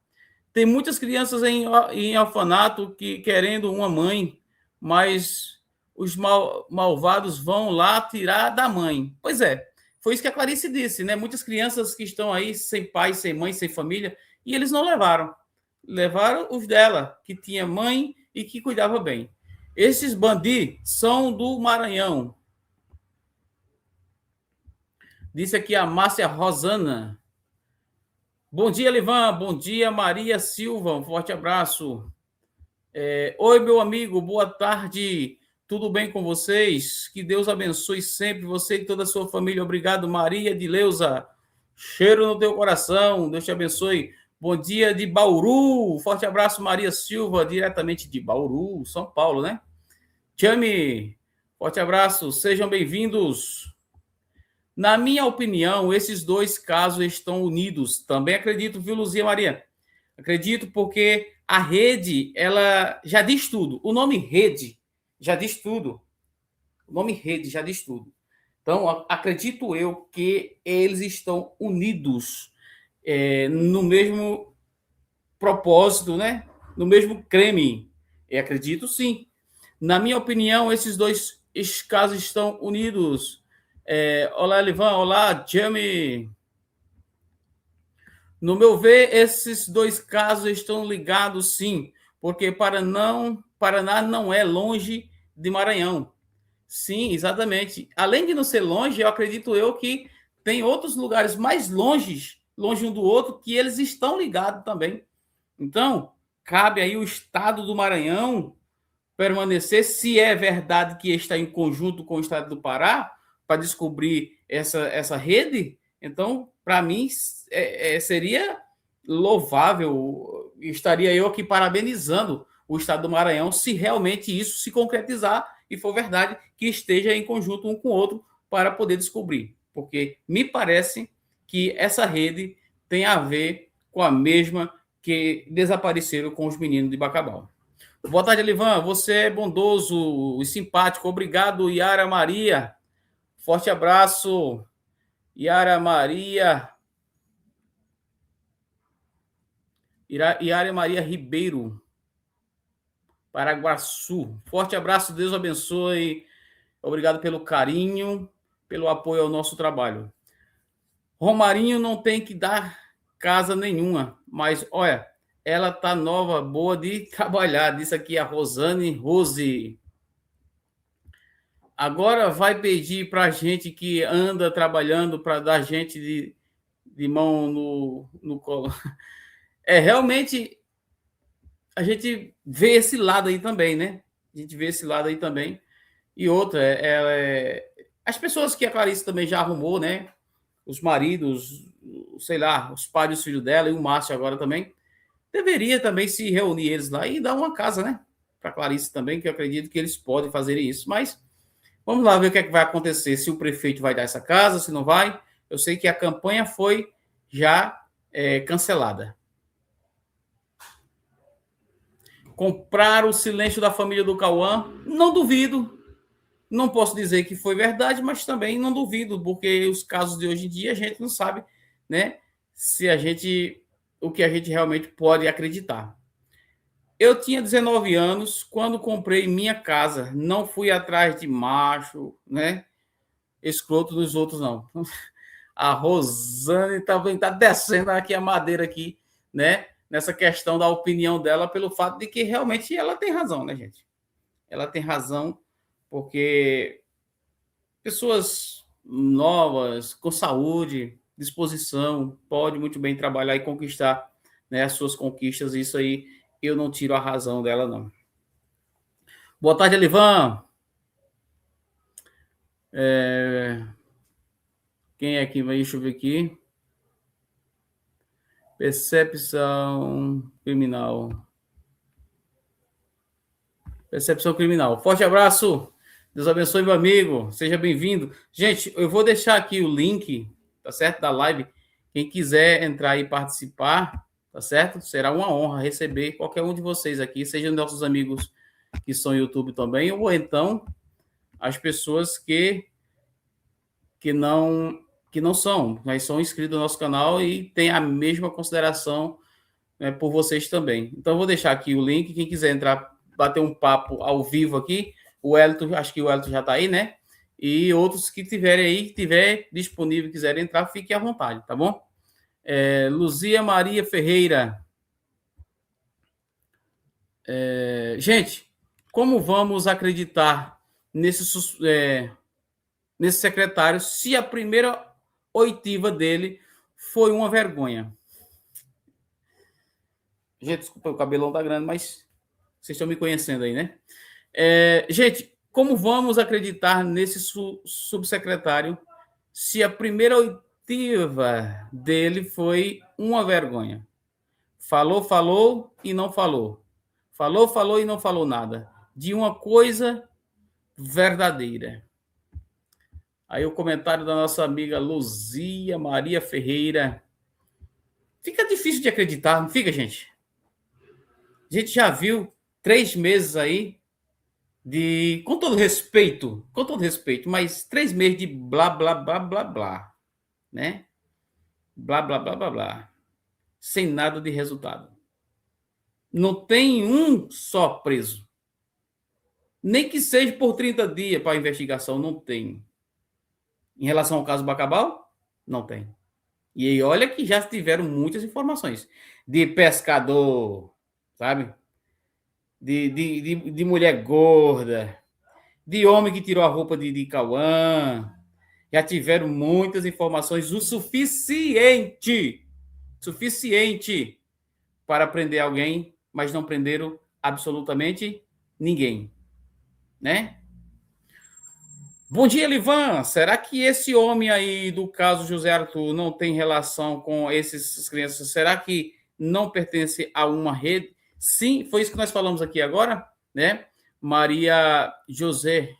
Tem muitas crianças em orfanato que querendo uma mãe, mas os malvados vão lá tirar da mãe. Pois é, foi isso que a Clarice disse, né? Muitas crianças que estão aí sem pai, sem mãe, sem família, e eles não levaram. Levaram os dela, que tinha mãe e que cuidava bem. Esses bandidos são do Maranhão. Disse aqui a Márcia Rosana. Bom dia, Livan. Bom dia, Maria Silva. Um forte abraço. Oi, meu amigo. Boa tarde. Tudo bem com vocês? Que Deus abençoe sempre você e toda a sua família. Obrigado, Maria de Leusa. Cheiro no teu coração. Deus te abençoe. Bom dia de Bauru. Forte abraço, Maria Silva, diretamente de Bauru, São Paulo, né? Chame. Forte abraço. Sejam bem-vindos. Na minha opinião, esses dois casos estão unidos. Também acredito, viu, Luzia Maria? Acredito porque a rede, ela já diz tudo. O nome rede já diz tudo. O nome rede já diz tudo. Então, acredito eu que eles estão unidos no mesmo propósito, né? No mesmo crime. Eu acredito sim. Na minha opinião, esses dois casos estão unidos. Olá, Elivan. Olá, Jamie. No meu ver, esses dois casos estão ligados, sim, porque Paraná não é longe de Maranhão. Sim, exatamente. Além de não ser longe, eu acredito eu que tem outros lugares mais longe um do outro, que eles estão ligados também. Então, cabe aí o Estado do Maranhão permanecer, se é verdade que está em conjunto com o Estado do Pará, para descobrir essa rede. Então, para mim, seria louvável, estaria eu aqui parabenizando o Estado do Maranhão se realmente isso se concretizar e for verdade que esteja em conjunto um com o outro para poder descobrir. Porque me parece que essa rede tem a ver com a mesma que desapareceram com os meninos de Bacabal. Boa tarde, Elivan. Você é bondoso e simpático. Obrigado, Yara Maria. Forte abraço, Yara Maria. Yara Maria Ribeiro, Paraguaçu. Forte abraço, Deus abençoe. Obrigado pelo carinho, pelo apoio ao nosso trabalho. Romarinho não tem que dar casa nenhuma, mas olha, ela tá nova, boa de trabalhar. Disse aqui a Rosane Rose. Agora vai pedir para a gente que anda trabalhando para dar gente de mão no colo. Realmente, a gente vê esse lado aí também, né? A gente vê esse lado aí também. E outra, as pessoas que a Clarice também já arrumou, né? Os maridos, sei lá, os pais dos filhos dela e o Márcio agora também. Deveria também se reunir eles lá e dar uma casa, né? Para Clarice também, que eu acredito que eles podem fazer isso. Mas vamos lá ver o que é que vai acontecer, se o prefeito vai dar essa casa, se não vai. Eu sei que a campanha foi já cancelada. Comprar o silêncio da família do Cauã, não duvido. Não posso dizer que foi verdade, mas também não duvido, porque os casos de hoje em dia a gente não sabe, né, o que a gente realmente pode acreditar. Eu tinha 19 anos quando comprei minha casa, não fui atrás de macho, né, escroto dos outros, não. A Rosane também tá descendo aqui a madeira aqui, né, nessa questão da opinião dela, pelo fato de que realmente ela tem razão, né, gente? Ela tem razão, porque pessoas novas, com saúde, disposição, pode muito bem trabalhar e conquistar, né, as suas conquistas. Isso aí eu não tiro a razão dela, não. Boa tarde, Elivan. Quem é que vai? Deixa eu ver aqui. Percepção criminal. Percepção criminal. Forte abraço. Deus abençoe, meu amigo. Seja bem-vindo. Gente, eu vou deixar aqui o link, tá certo? Da live. Quem quiser entrar e participar, tá certo? Será uma honra receber qualquer um de vocês aqui, sejam nossos amigos que são YouTube também, ou então as pessoas que não que não são, mas são inscritos no nosso canal e têm a mesma consideração, né, por vocês também. Então, eu vou deixar aqui o link. Quem quiser entrar, bater um papo ao vivo aqui, o Elton, acho que o Elton já está aí, né? E outros que tiverem aí, que tiver disponível, quiserem entrar, fiquem à vontade, tá bom? Luzia Maria Ferreira. Gente, como vamos acreditar nesse secretário se a primeira oitiva dele foi uma vergonha? Gente, desculpa, o cabelão tá grande, mas vocês estão me conhecendo aí, né? Gente, como vamos acreditar nesse subsecretário se a primeira oitiva dele foi uma vergonha? Falou, falou e não falou. Falou, falou e não falou nada. De uma coisa verdadeira. Aí o comentário da nossa amiga Luzia Maria Ferreira. Fica difícil de acreditar, não fica, gente? A gente já viu 3 meses aí com todo respeito, mas 3 meses de blá, blá, blá, blá, blá, né? Blá, blá, blá, blá, blá. Sem nada de resultado. Não tem um só preso. Nem que seja por 30 dias para a investigação, não tem. Em relação ao caso Bacabal, não tem. E aí, olha que já tiveram muitas informações de pescador, sabe? De mulher gorda, de homem que tirou a roupa de Cauã. Já tiveram muitas informações o suficiente para prender alguém, mas não prenderam absolutamente ninguém, né? Bom dia, Livan. Será que esse homem aí do caso José Arthur não tem relação com essas crianças? Será que não pertence a uma rede? Sim, foi isso que nós falamos aqui agora, né? Maria José.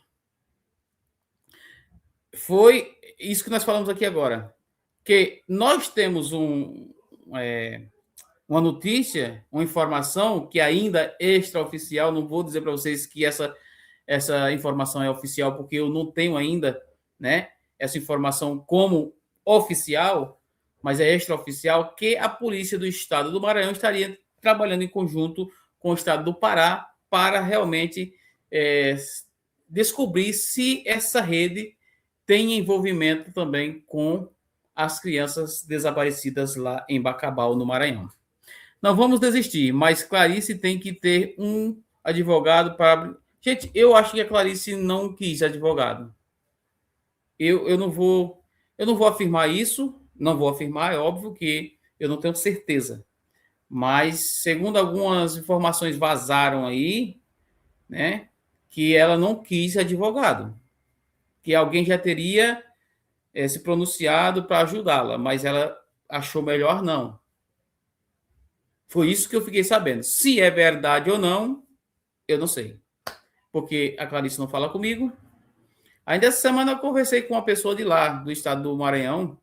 Foi isso que nós falamos aqui agora. Que nós temos uma notícia, uma informação que ainda é extraoficial. Não vou dizer para vocês que essa informação é oficial, porque eu não tenho ainda, né, essa informação como oficial, mas é extraoficial, que a polícia do estado do Maranhão estaria trabalhando em conjunto com o estado do Pará para realmente descobrir se essa rede tem envolvimento também com as crianças desaparecidas lá em Bacabal, no Maranhão. Não vamos desistir, mas Clarice tem que ter um advogado para... Gente, eu acho que a Clarice não quis advogado. Eu não vou afirmar isso, não vou afirmar, é óbvio que eu não tenho certeza. Mas, segundo algumas informações vazaram aí, né, que ela não quis advogado, que alguém já teria se pronunciado para ajudá-la, mas ela achou melhor não. Foi isso que eu fiquei sabendo. Se é verdade ou não, eu não sei. Porque a Clarice não fala comigo. Ainda essa semana eu conversei com uma pessoa de lá, do estado do Maranhão,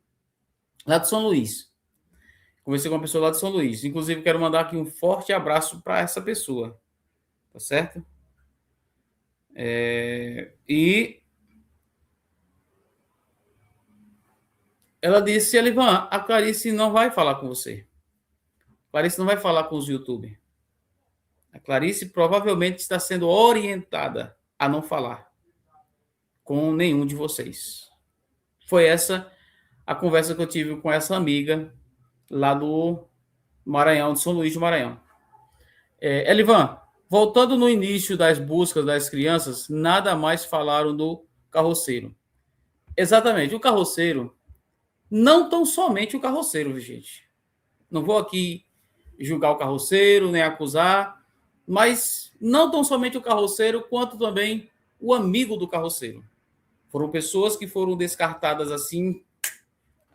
lá de São Luís. Conversei com uma pessoa lá de São Luís. Inclusive, quero mandar aqui um forte abraço para essa pessoa. Tá certo? E ela disse, Elivan, a Clarice não vai falar com você. A Clarice não vai falar com os youtubers. A Clarice provavelmente está sendo orientada a não falar com nenhum de vocês. Foi essa a conversa que eu tive com essa amiga lá do Maranhão, de São Luís do Maranhão. Elivan, voltando no início das buscas das crianças, nada mais falaram do carroceiro. Exatamente, o carroceiro, não tão somente o carroceiro, gente. Não vou aqui julgar o carroceiro, nem acusar, mas não tão somente o carroceiro, quanto também o amigo do carroceiro. Foram pessoas que foram descartadas assim,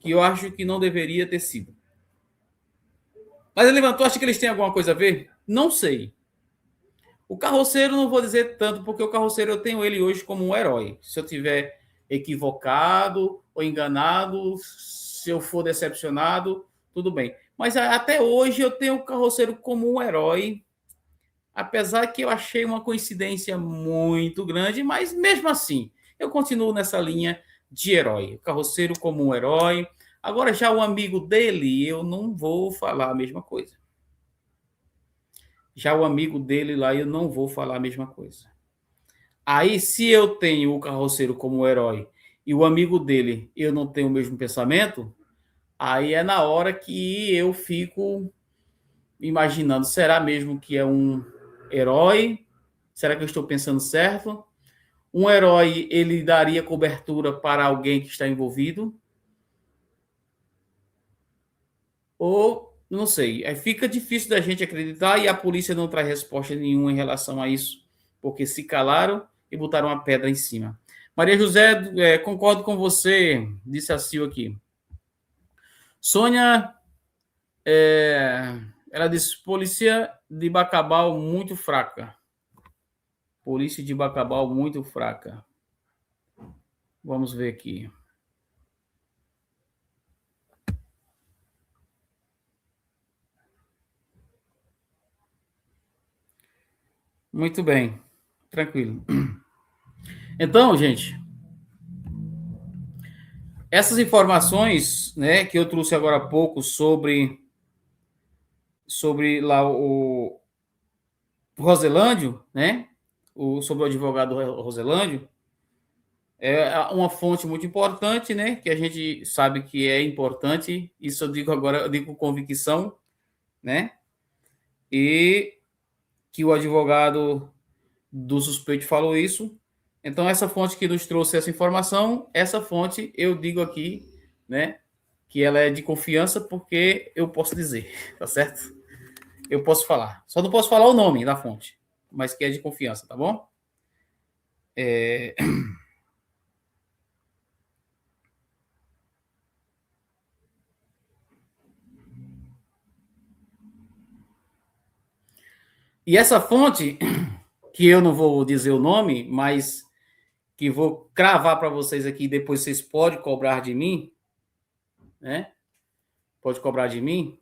que eu acho que não deveria ter sido. Mas ele levantou, acha que eles têm alguma coisa a ver? Não sei. O carroceiro não vou dizer tanto, porque o carroceiro eu tenho ele hoje como um herói. Se eu tiver equivocado ou enganado, se eu for decepcionado, tudo bem. Mas até hoje eu tenho o carroceiro como um herói, apesar que eu achei uma coincidência muito grande, mas mesmo assim, eu continuo nessa linha de herói. O carroceiro como um herói. Agora, já o amigo dele, eu não vou falar a mesma coisa. Já o amigo dele lá, eu não vou falar a mesma coisa. Aí, se eu tenho o carroceiro como herói e o amigo dele, eu não tenho o mesmo pensamento, aí é na hora que eu fico imaginando, será mesmo que é um herói? Será que eu estou pensando certo? Um herói, ele daria cobertura para alguém que está envolvido? Ou, não sei, aí fica difícil da gente acreditar e a polícia não traz resposta nenhuma em relação a isso, porque se calaram e botaram uma pedra em cima. Maria José, concordo com você, disse a Sil aqui. Sônia, ela disse, polícia de Bacabal muito fraca. Polícia de Bacabal muito fraca. Vamos ver aqui. Muito bem, tranquilo. Então, gente, essas informações, né, que eu trouxe agora há pouco sobre lá o Roselândio, né, sobre o advogado Roselândio, é uma fonte muito importante, né, que a gente sabe que é importante. Isso eu digo agora, eu digo com convicção, né, e que o advogado do suspeito falou isso. Então, essa fonte que nos trouxe essa informação, essa fonte eu digo aqui, né, que ela é de confiança porque eu posso dizer, tá certo? Eu posso falar. Só não posso falar o nome da fonte, mas que é de confiança, tá bom? E essa fonte, que eu não vou dizer o nome, mas que vou cravar para vocês aqui, depois vocês podem cobrar de mim, né? Pode cobrar de mim.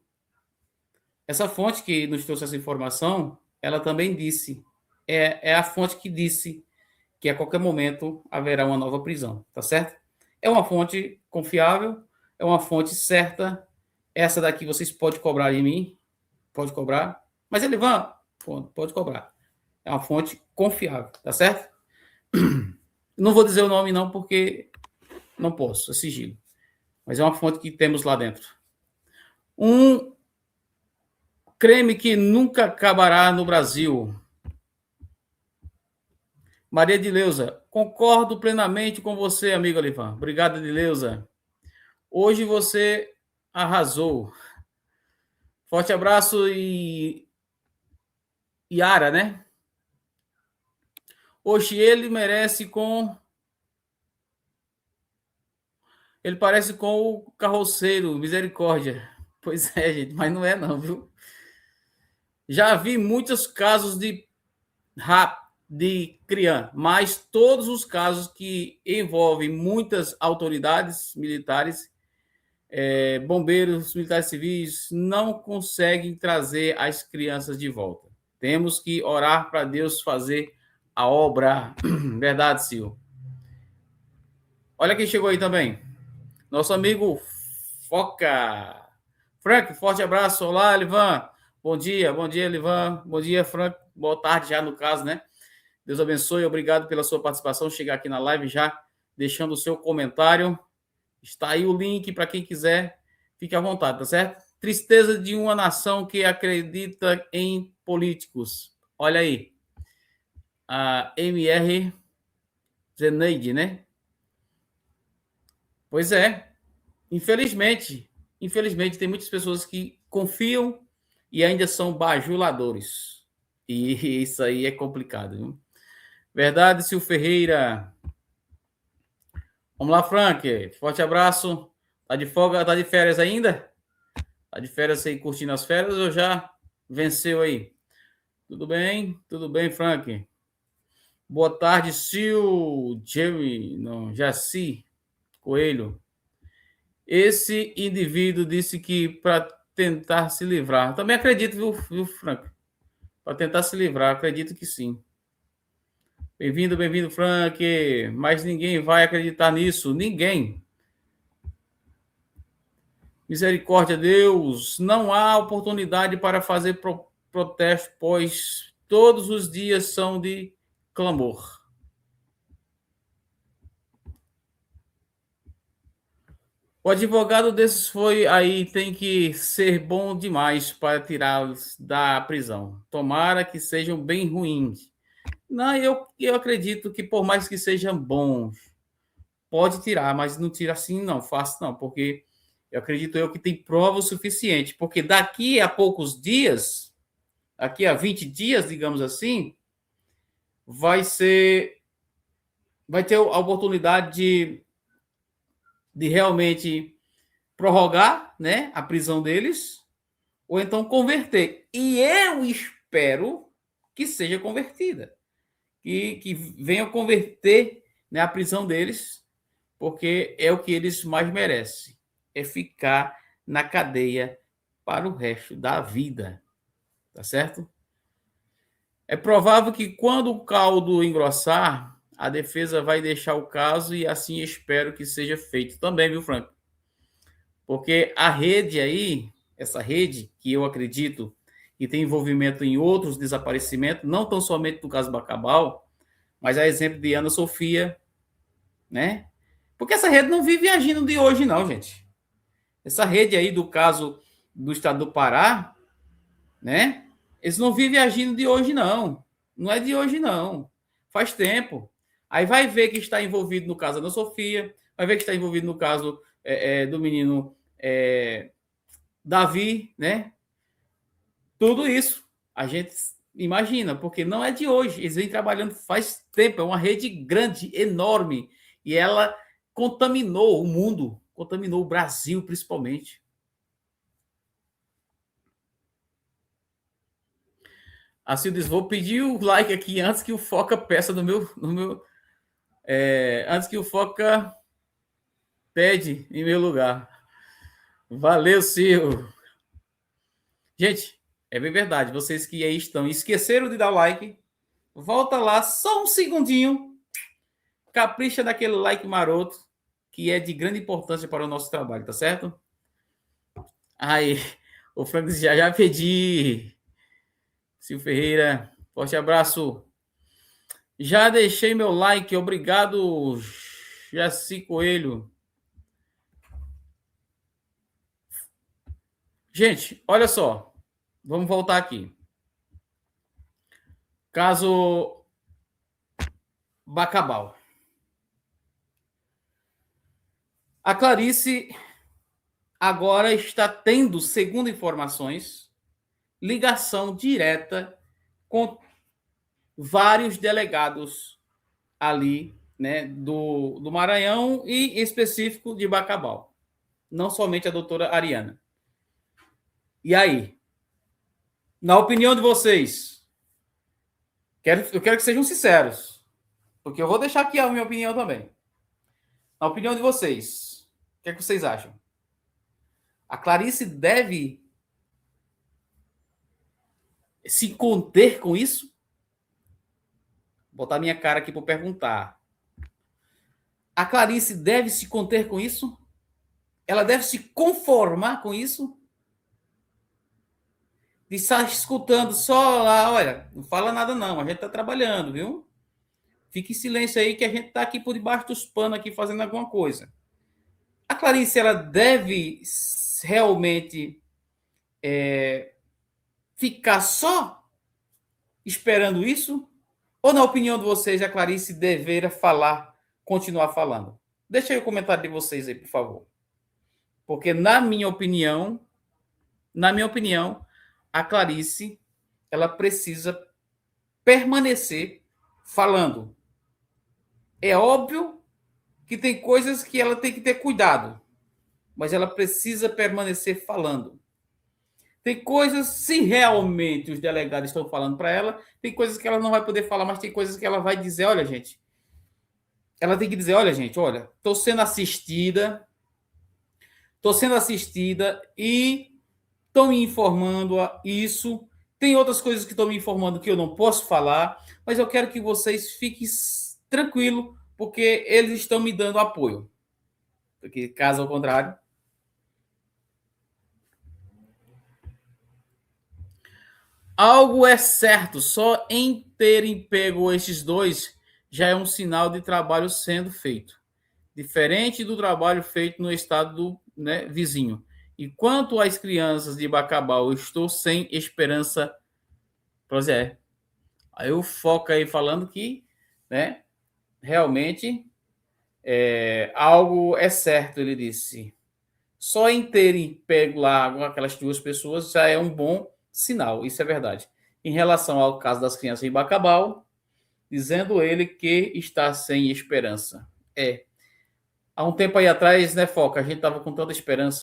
Essa fonte que nos trouxe essa informação, ela também disse, é a fonte que disse que a qualquer momento haverá uma nova prisão, tá certo? É uma fonte confiável, é uma fonte certa. Essa daqui vocês podem cobrar de mim, pode cobrar, mas ele vai, pode cobrar. É uma fonte confiável, tá certo? Não vou dizer o nome não, porque não posso, é sigilo. Mas é uma fonte que temos lá dentro. Um creme que nunca acabará no Brasil. Maria de Leusa, concordo plenamente com você, amigo Alivan. Obrigado, de Leusa. Hoje você arrasou. Forte abraço e Yara, né? Hoje ele merece com... Ele parece com o carroceiro, misericórdia. Pois é, gente, mas não é não, viu? Já vi muitos casos de rap de criança, mas todos os casos que envolvem muitas autoridades militares, bombeiros, militares civis, não conseguem trazer as crianças de volta. Temos que orar para Deus fazer a obra. Verdade, Sil. Olha quem chegou aí também. Nosso amigo Foca. Frank, forte abraço. Olá, Livan. Bom dia, Livan. Bom dia, Frank. Boa tarde já, no caso, né? Deus abençoe. Obrigado pela sua participação. Chegar aqui na live já deixando o seu comentário. Está aí o link para quem quiser. Fique à vontade, tá certo? Tristeza de uma nação que acredita em políticos. Olha aí. A MR Zeneide, né? Pois é. Infelizmente, tem muitas pessoas que confiam e ainda são bajuladores. E isso aí é complicado, viu? Verdade, Sil Ferreira. Vamos lá, Frank. Forte abraço. Tá de folga, tá de férias ainda? Tá de férias aí, curtindo as férias ou já venceu aí? Tudo bem? Tudo bem, Frank? Boa tarde, Sil, Jerry, não, Jaci Coelho. Esse indivíduo disse que para tentar se livrar. Também acredito, viu, Frank? Para tentar se livrar, acredito que sim. Bem-vindo, Frank. Mas ninguém vai acreditar nisso. Ninguém. Misericórdia, Deus. Não há oportunidade para fazer protesto, pois todos os dias são de clamor. O advogado desses foi aí, tem que ser bom demais para tirá-los da prisão. Tomara que sejam bem ruins. Não, eu acredito que por mais que sejam bons, pode tirar, mas não tira assim, não, fácil não, porque eu acredito que tem prova o suficiente, porque daqui a poucos dias, daqui a 20 dias, digamos assim, vai ter a oportunidade de realmente prorrogar, né, a prisão deles, ou então converter. E eu espero que seja convertida, que venha converter, né, a prisão deles, porque é o que eles mais merecem, é ficar na cadeia para o resto da vida, tá certo? É provável que quando o caldo engrossar, a defesa vai deixar o caso e assim espero que seja feito também, viu, Frank? Porque a rede aí, essa rede que eu acredito que tem envolvimento em outros desaparecimentos, não tão somente no caso Bacabal, mas a exemplo de Ana Sofia, né? Porque essa rede não vive agindo de hoje, não, gente. Essa rede aí do caso do estado do Pará, né? Eles não vivem agindo de hoje, não. Não é de hoje, não. Faz tempo. Aí vai ver que está envolvido no caso da Ana Sofia, vai ver que está envolvido no caso do menino Davi, né? Tudo isso a gente imagina, porque não é de hoje. Eles vêm trabalhando faz tempo, é uma rede grande, enorme, e ela contaminou o mundo, contaminou o Brasil principalmente. Assim, vou pedir o like aqui antes que o Foca peça antes que o Foca pede em meu lugar. Valeu, Silvio. Gente, é bem verdade. Vocês que aí estão e esqueceram de dar like, volta lá só um segundinho, capricha naquele like maroto, que é de grande importância para o nosso trabalho, tá certo? Aí, o Frank já pedi. Silvio Ferreira, forte abraço. Já deixei meu like, obrigado, Jaci Coelho. Gente, olha só, vamos voltar aqui. Caso Bacabal. A Clarice agora está tendo, segundo informações, ligação direta com vários delegados ali, né, do Maranhão e em específico de Bacabal. Não somente a doutora Ariana. E aí? Na opinião de vocês, eu quero que sejam sinceros, porque eu vou deixar aqui a minha opinião também. Na opinião de vocês, o que é que vocês acham? A Clarice deve se conter com isso? Vou botar minha cara aqui para perguntar. A Clarice deve se conter com isso? Ela deve se conformar com isso? De estar escutando só lá, olha, não fala nada não, a gente está trabalhando, viu? Fique em silêncio aí que a gente está aqui por debaixo dos panos aqui fazendo alguma coisa. A Clarice, ela deve realmente ficar só esperando isso? Ou, na opinião de vocês, a Clarice deveria falar, continuar falando? Deixa aí o comentário de vocês aí, por favor. Porque, na minha opinião, a Clarice, ela precisa permanecer falando. É óbvio que tem coisas que ela tem que ter cuidado, mas ela precisa permanecer falando. Tem coisas, se realmente os delegados estão falando para ela, tem coisas que ela não vai poder falar, mas tem coisas que ela vai dizer, olha, gente. Ela tem que dizer, olha, gente, olha, estou sendo assistida e estão me informando isso. Tem outras coisas que estão me informando que eu não posso falar, mas eu quero que vocês fiquem tranquilos, porque eles estão me dando apoio. Porque, caso ao contrário, algo é certo, só em terem pego esses dois já é um sinal de trabalho sendo feito, diferente do trabalho feito no estado né, vizinho. E quanto às crianças de Bacabal, eu estou sem esperança. Pois é. Aí o foco aí falando que né, realmente algo é certo, ele disse. Só em terem pego lá aquelas duas pessoas já é um bom sinal, isso é verdade. Em relação ao caso das crianças em Bacabal, dizendo ele que está sem esperança. Há um tempo aí atrás, né, Foca, a gente estava com tanta esperança